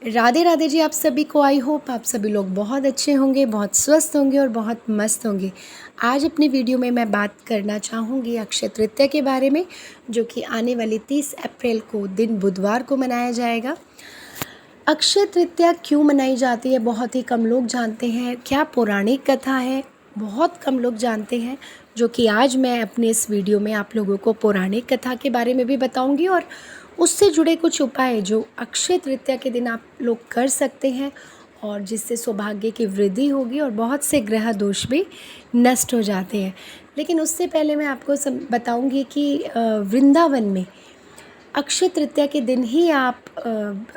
राधे राधे जी। आप सभी को आई होप आप सभी लोग बहुत अच्छे होंगे, बहुत स्वस्थ होंगे और बहुत मस्त होंगे। आज अपनी वीडियो में मैं बात करना चाहूँगी अक्षय तृतीया के बारे में, जो कि आने वाली 30 अप्रैल को दिन बुधवार को मनाया जाएगा। अक्षय तृतीया क्यों मनाई जाती है, बहुत ही कम लोग जानते हैं। क्या पौराणिक कथा है, बहुत कम लोग जानते हैं, जो कि आज मैं अपने इस वीडियो में आप लोगों को पौराणिक कथा के बारे में भी बताऊंगी और उससे जुड़े कुछ उपाय जो अक्षय तृतीया के दिन आप लोग कर सकते हैं और जिससे सौभाग्य की वृद्धि होगी और बहुत से ग्रह दोष भी नष्ट हो जाते हैं। लेकिन उससे पहले मैं आपको बताऊंगी कि वृंदावन में अक्षय तृतीया के दिन ही आप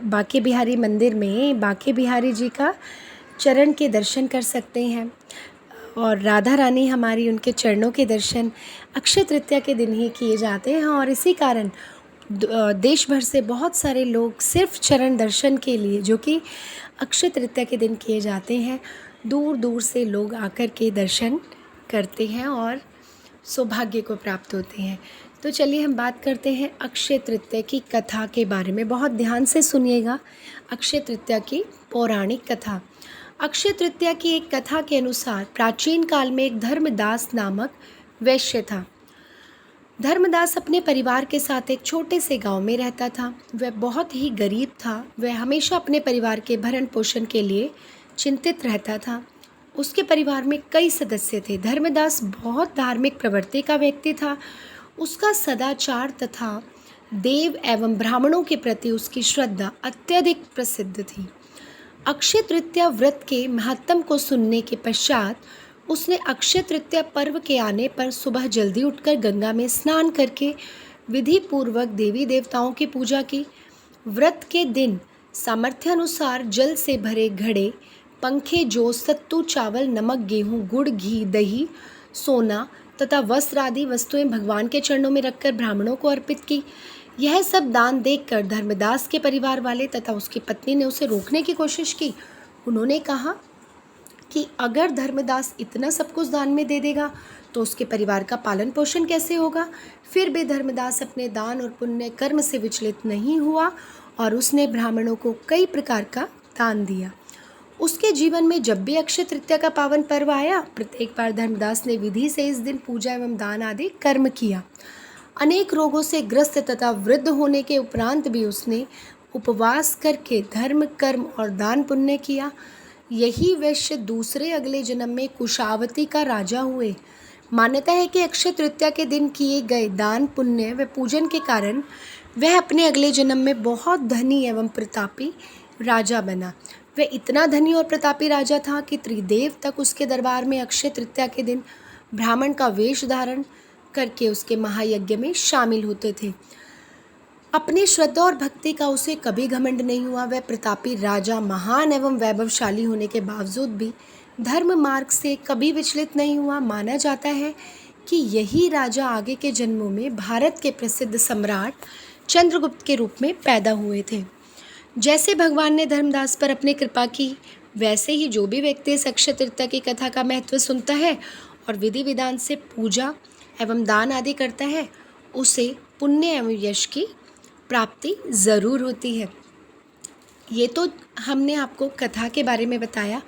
बांके बिहारी मंदिर में बांके बिहारी जी का चरण के दर्शन कर सकते हैं और राधा रानी हमारी उनके चरणों के दर्शन अक्षय तृतीया के दिन ही किए जाते हैं। और इसी कारण देश भर से बहुत सारे लोग सिर्फ चरण दर्शन के लिए, जो कि अक्षय तृतीया के दिन किए जाते हैं, दूर दूर से लोग आकर के दर्शन करते हैं और सौभाग्य को प्राप्त होते हैं। तो चलिए हम बात करते हैं अक्षय तृतीया की कथा के बारे में। बहुत ध्यान से सुनिएगा अक्षय तृतीया की पौराणिक कथा। अक्षय तृतीया की एक कथा के अनुसार प्राचीन काल में एक धर्मदास नामक वैश्य था। धर्मदास अपने परिवार के साथ एक छोटे से गांव में रहता था। वह बहुत ही गरीब था। वह हमेशा अपने परिवार के भरण पोषण के लिए चिंतित रहता था। उसके परिवार में कई सदस्य थे। धर्मदास बहुत धार्मिक प्रवृत्ति का व्यक्ति था। उसका सदाचार तथा देव एवं ब्राह्मणों के प्रति उसकी श्रद्धा अत्यधिक प्रसिद्ध थी। अक्षय तृतीया व्रत के महत्व को सुनने के पश्चात उसने अक्षय तृतीया पर्व के आने पर सुबह जल्दी उठकर गंगा में स्नान करके विधि पूर्वक देवी देवताओं की पूजा की। व्रत के दिन सामर्थ्य अनुसार जल से भरे घड़े, पंखे, जौ, सत्तू, चावल, नमक, गेहूँ, गुड़, घी, दही, सोना तथा वस्त्र आदि वस्तुएं भगवान के चरणों में रखकर ब्राह्मणों को अर्पित की। यह सब दान देखकर धर्मदास के परिवार वाले तथा उसकी पत्नी ने उसे रोकने की कोशिश की। उन्होंने कहा कि अगर धर्मदास इतना सब कुछ दान में दे देगा तो उसके परिवार का पालन पोषण कैसे होगा। फिर भी धर्मदास अपने दान और पुण्य कर्म से विचलित नहीं हुआ और उसने ब्राह्मणों को कई प्रकार का दान दिया। उसके जीवन में जब भी अक्षय तृतीया का पावन पर्व आया, प्रत्येक बार धर्मदास ने विधि से इस दिन पूजा एवं दान आदि कर्म किया। अनेक रोगों से ग्रस्त तथा वृद्ध होने के उपरांत भी उसने उपवास करके धर्म, कर्म और दान पुण्य किया। यही वैश्य दूसरे अगले जन्म में कुशावती का राजा हुए। मान्यता है कि अक्षय तृतीया के दिन किए गए दान, पुण्य व पूजन के कारण वह अपने अगले जन्म में बहुत धनी एवं प्रतापी राजा बना। वह इतना धनी और प्रतापी राजा था कि त्रिदेव तक उसके दरबार में अक्षय तृतीया के दिन ब्राह्मण का वेश धारण करके उसके महायज्ञ में शामिल होते थे। अपनी श्रद्धा और भक्ति का उसे कभी घमंड नहीं हुआ। वह प्रतापी राजा महान एवं वैभवशाली होने के बावजूद भी धर्म मार्ग से कभी विचलित नहीं हुआ। माना जाता है कि यही राजा आगे के जन्मों में भारत के प्रसिद्ध सम्राट चंद्रगुप्त के रूप में पैदा हुए थे। जैसे भगवान ने धर्मदास पर अपनी कृपा की, वैसे ही जो भी व्यक्ति इस अक्षय तृतीया की कथा का महत्व सुनता है और विधि विधान से पूजा एवं दान आदि करता है, उसे पुण्य एवं यश की प्राप्ति ज़रूर होती है। ये तो हमने आपको कथा के बारे में बताया।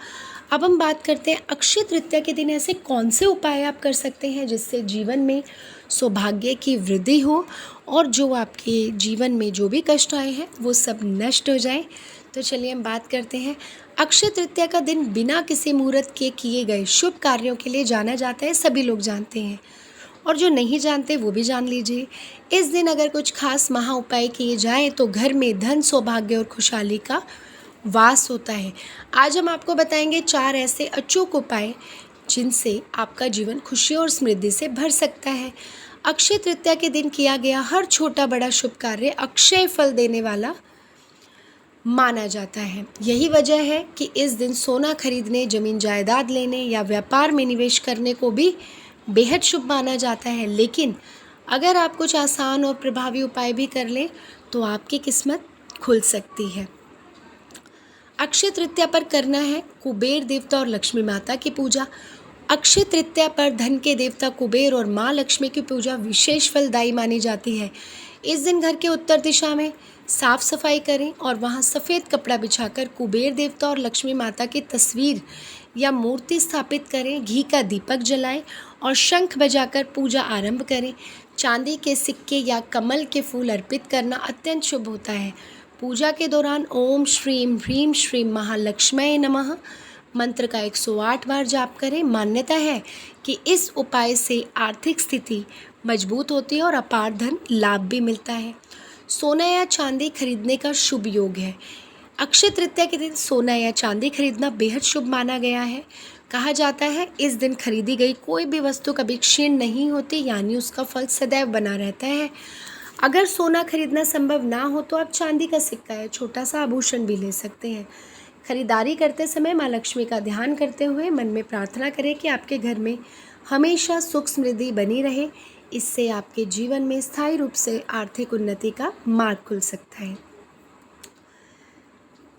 अब हम बात करते हैं अक्षय तृतीया के दिन ऐसे कौन से उपाय आप कर सकते हैं जिससे जीवन में सौभाग्य की वृद्धि हो और जो आपके जीवन में जो भी कष्ट आए हैं वो सब नष्ट हो जाए। तो चलिए हम बात करते हैं। अक्षय तृतीया का दिन बिना किसी मुहूर्त के किए गए शुभ कार्यों के लिए जाना जाता है। सभी लोग जानते हैं और जो नहीं जानते वो भी जान लीजिए। इस दिन अगर कुछ खास महा उपाय किए जाएं तो घर में धन, सौभाग्य और खुशहाली का वास होता है। आज हम आपको बताएंगे 4 ऐसे अचूक उपाय जिनसे आपका जीवन खुशी और समृद्धि से भर सकता है। अक्षय तृतीया के दिन किया गया हर छोटा बड़ा शुभ कार्य अक्षय फल देने वाला माना जाता है। यही वजह है कि इस दिन सोना खरीदने, जमीन जायदाद लेने या व्यापार में निवेश करने को भी बेहद शुभ माना जाता है। लेकिन अगर आप कुछ आसान और प्रभावी उपाय भी कर लें तो आपकी किस्मत खुल सकती है। अक्षय तृतीया पर करना है कुबेर देवता और लक्ष्मी माता की पूजा। अक्षय तृतीया पर धन के देवता कुबेर और माँ लक्ष्मी की पूजा विशेष फलदायी मानी जाती है। इस दिन घर के उत्तर दिशा में साफ सफाई करें और वहाँ सफ़ेद कपड़ा बिछाकर कुबेर देवता और लक्ष्मी माता की तस्वीर या मूर्ति स्थापित करें। घी का दीपक जलाएं और शंख बजाकर पूजा आरंभ करें। चांदी के सिक्के या कमल के फूल अर्पित करना अत्यंत शुभ होता है। पूजा के दौरान ओम श्रीम ह्रीम श्रीम महालक्ष्मय नमः मंत्र का 108 बार जाप करें। मान्यता है कि इस उपाय से आर्थिक स्थिति मजबूत होती है और अपार धन लाभ भी मिलता है। सोना या चांदी खरीदने का शुभ योग है। अक्षय तृतीया के दिन सोना या चांदी खरीदना बेहद शुभ माना गया है। कहा जाता है इस दिन खरीदी गई कोई भी वस्तु कभी क्षीण नहीं होती, यानी उसका फल सदैव बना रहता है। अगर सोना खरीदना संभव ना हो तो आप चांदी का सिक्का या छोटा सा आभूषण भी ले सकते हैं। खरीदारी करते समय माँ लक्ष्मी का ध्यान करते हुए मन में प्रार्थना करें कि आपके घर में हमेशा सुख समृद्धि बनी रहे। इससे आपके जीवन में स्थायी रूप से आर्थिक उन्नति का मार्ग खुल सकता है।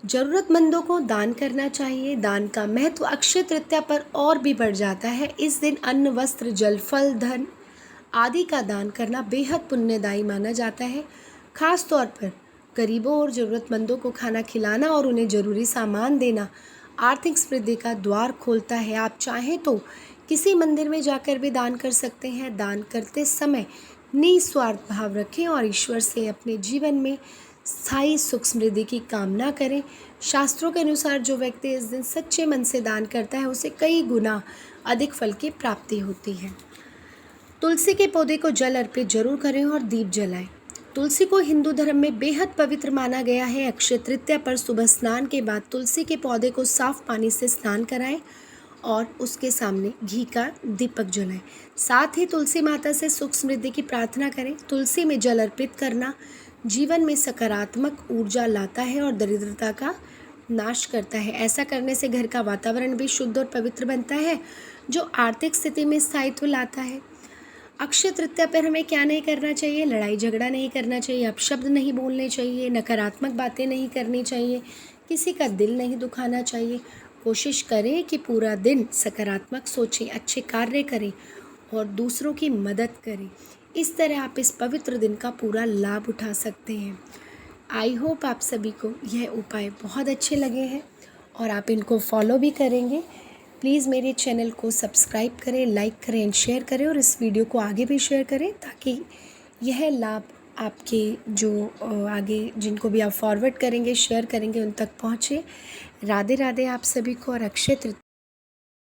ज़रूरतमंदों को दान करना चाहिए। दान का महत्व अक्षय तृतीया पर और भी बढ़ जाता है। इस दिन अन्न, वस्त्र, जल, फल, धन आदि का दान करना बेहद पुण्यदायी माना जाता है। खास तौर पर गरीबों और ज़रूरतमंदों को खाना खिलाना और उन्हें ज़रूरी सामान देना आर्थिक समृद्धि का द्वार खोलता है। आप चाहें तो किसी मंदिर में जाकर भी दान कर सकते हैं। दान करते समय निस्वार्थ भाव रखें और ईश्वर से अपने जीवन में स्थायी सुख समृद्धि की कामना करें। शास्त्रों के अनुसार जो व्यक्ति इस दिन सच्चे मन से दान करता है उसे कई गुना अधिक फल की प्राप्ति होती है। तुलसी के पौधे को जल अर्पित जरूर करें और दीप जलाएं। तुलसी को हिंदू धर्म में बेहद पवित्र माना गया है। अक्षय तृतीया पर सुबह स्नान के बाद तुलसी के पौधे को साफ पानी से स्नान कराएं और उसके सामने घी का दीपक जलाएं। साथ ही तुलसी माता से सुख समृद्धि की प्रार्थना करें। तुलसी में जल अर्पित करना जीवन में सकारात्मक ऊर्जा लाता है और दरिद्रता का नाश करता है। ऐसा करने से घर का वातावरण भी शुद्ध और पवित्र बनता है, जो आर्थिक स्थिति में स्थायित्व लाता है। अक्षय तृतीया पर हमें क्या नहीं करना चाहिए? लड़ाई झगड़ा नहीं करना चाहिए, अपशब्द नहीं बोलने चाहिए, नकारात्मक बातें नहीं करनी चाहिए, किसी का दिल नहीं दुखाना चाहिए। कोशिश करें कि पूरा दिन सकारात्मक सोचें, अच्छे कार्य करें और दूसरों की मदद करें। इस तरह आप इस पवित्र दिन का पूरा लाभ उठा सकते हैं। आई होप आप सभी को यह उपाय बहुत अच्छे लगे हैं और आप इनको फॉलो भी करेंगे। प्लीज़ मेरे चैनल को सब्सक्राइब करें, लाइक करें एंड शेयर करें और इस वीडियो को आगे भी शेयर करें ताकि यह लाभ आपके जो आगे जिनको भी आप फॉरवर्ड करेंगे, शेयर करेंगे, उन तक पहुँचे। राधे राधे आप सभी को और अक्षय तृतीया